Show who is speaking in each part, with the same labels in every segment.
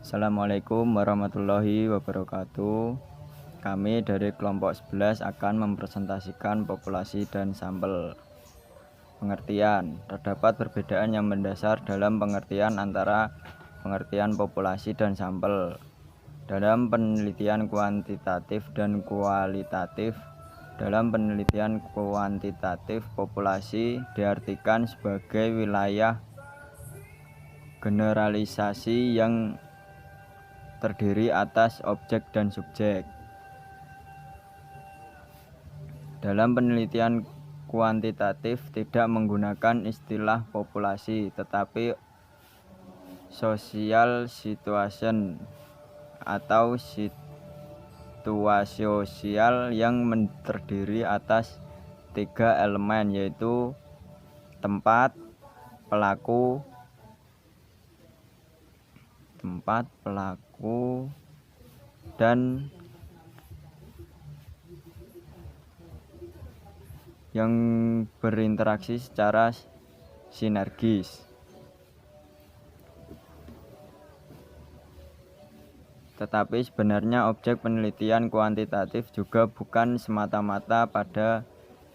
Speaker 1: Assalamualaikum warahmatullahi wabarakatuh. Kami dari kelompok 11 akan mempresentasikan populasi dan sampel. Pengertian: terdapat perbedaan yang mendasar dalam pengertian antara pengertian populasi dan sampel. Dalam penelitian kuantitatif dan kualitatif, populasi diartikan sebagai wilayah generalisasi yang terdiri atas objek dan subjek. Dalam penelitian kuantitatif tidak menggunakan istilah populasi, tetapi social situation atau situasi sosial yang terdiri atas 3 elemen, yaitu tempat, pelaku, dan yang berinteraksi secara sinergis. Tetapi sebenarnya objek penelitian kuantitatif juga bukan semata-mata pada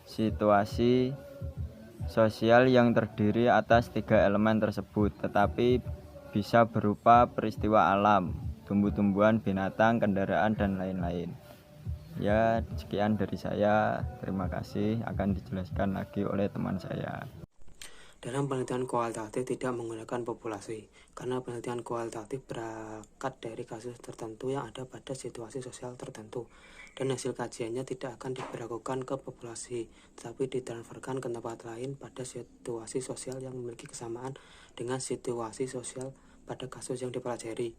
Speaker 1: situasi sosial yang terdiri atas 3 elemen tersebut, tetapi bisa berupa peristiwa alam, tumbuh-tumbuhan, binatang, kendaraan, dan lain-lain. Ya, sekian dari saya. Terima kasih. Akan dijelaskan lagi oleh teman saya.
Speaker 2: Dalam penelitian kualitatif tidak menggunakan populasi, karena penelitian kualitatif berangkat dari kasus tertentu yang ada pada situasi sosial tertentu, dan hasil kajiannya tidak akan diberlakukan ke populasi, tetapi ditransferkan ke tempat lain pada situasi sosial yang memiliki kesamaan dengan situasi sosial pada kasus yang dipelajari.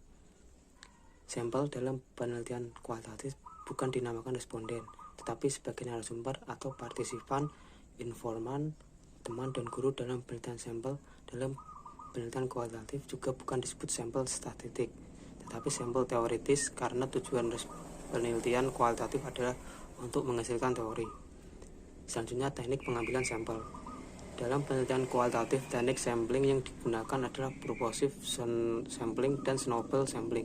Speaker 2: Sampel dalam penelitian kualitatif bukan dinamakan responden, tetapi sebagai narasumber atau partisipan, informan, teman dan guru. Dalam penelitian sampel dalam penelitian kualitatif juga bukan disebut sampel statistik, tetapi sampel teoritis, karena tujuan penelitian kualitatif adalah untuk menghasilkan teori. Selanjutnya, teknik pengambilan sampel. Dalam penelitian kualitatif, teknik sampling yang digunakan adalah purposive sampling dan snowball sampling.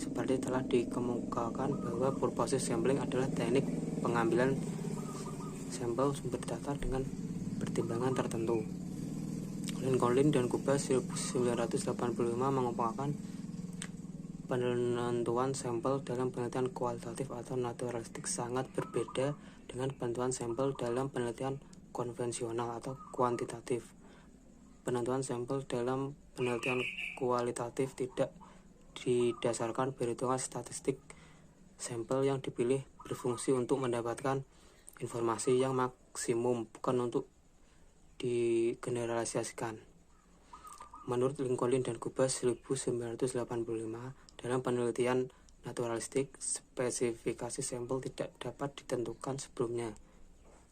Speaker 2: Seperti telah dikemukakan bahwa purposive sampling adalah teknik pengambilan sampel sumber data dengan pertimbangan tertentu. Lincoln dan Kuba 1985 mengemukakan penentuan sampel dalam penelitian kualitatif atau naturalistik sangat berbeda dengan penentuan sampel dalam penelitian konvensional atau kuantitatif. Penentuan sampel dalam penelitian kualitatif tidak didasarkan perhitungan statistik. Sampel yang dipilih berfungsi untuk mendapatkan informasi yang maksimum, bukan untuk digeneralisasikan. Menurut Lincoln dan Kuba 1985, dalam penelitian naturalistik, spesifikasi sampel tidak dapat ditentukan sebelumnya.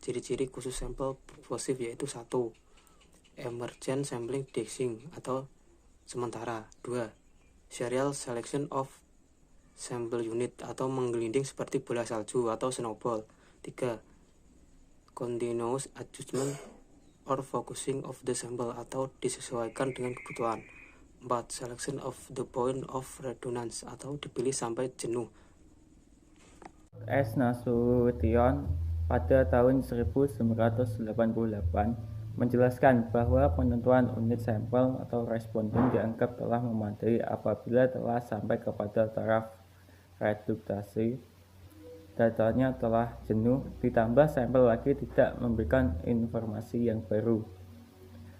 Speaker 2: Ciri-ciri khusus sampel purposive yaitu 1. Emergent sampling indexing atau sementara. 2. Serial selection of sample unit atau menggelinding seperti bola salju atau snowball. 3. Continuous adjustment or focusing of the sample atau disesuaikan dengan kebutuhan. 4. Selection of the point of redundance atau dipilih sampai jenuh.
Speaker 1: S. Nasution pada tahun 1988 menjelaskan bahwa penentuan unit sampel atau responden dianggap telah memadai apabila telah sampai kepada taraf reduktasi, datanya telah jenuh, ditambah sampel lagi tidak memberikan informasi yang baru.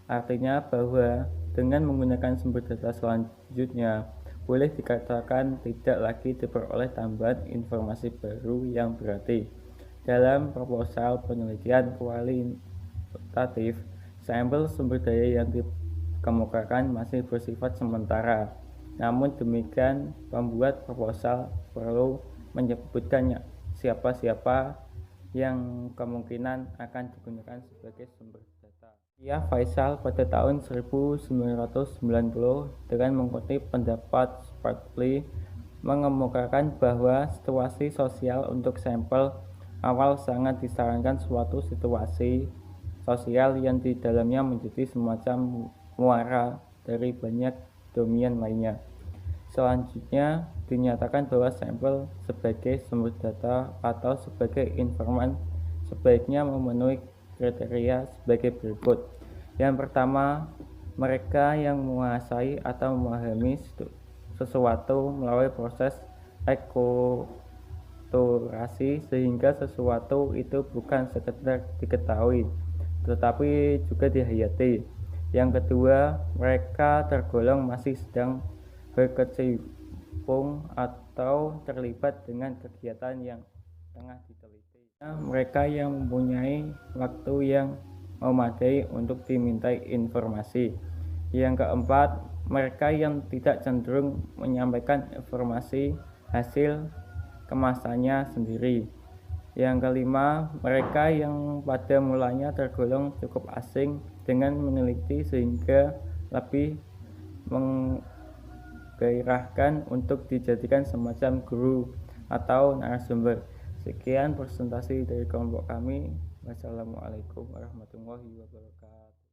Speaker 1: Artinya bahwa dengan menggunakan sumber data selanjutnya boleh dikatakan tidak lagi diperoleh tambahan informasi baru yang berarti. Dalam proposal penelitian kualitatif, sampel sumber daya yang dikemukakan masih bersifat sementara. Namun demikian, pembuat proposal perlu menyebutkan siapa-siapa yang kemungkinan akan digunakan sebagai sumber data. Ya, Faisal pada tahun 1990 dengan mengutip pendapat Sparkley mengemukakan bahwa situasi sosial untuk sampel awal sangat disarankan suatu situasi sosial yang di dalamnya menjadi semacam muara dari banyak domain lainnya.
Speaker 3: Selanjutnya, dinyatakan bahwa sampel sebagai sumber data atau sebagai informan sebaiknya memenuhi kriteria sebagai berikut. Yang pertama, mereka yang menguasai atau memahami sesuatu melalui proses akulturasi sehingga sesuatu itu bukan sekedar diketahui, tetapi juga dihayati. Yang kedua, mereka tergolong masih sedang berkecimpung atau terlibat dengan kegiatan yang tengah diteliti. Mereka yang mempunyai waktu yang memadai untuk dimintai informasi. Yang keempat, mereka yang tidak cenderung menyampaikan informasi hasil kemasannya sendiri. Yang kelima, mereka yang pada mulanya tergolong cukup asing dengan meneliti sehingga lebih menggairahkan untuk dijadikan semacam guru atau narasumber. Sekian presentasi dari kelompok kami. Wassalamualaikum warahmatullahi wabarakatuh.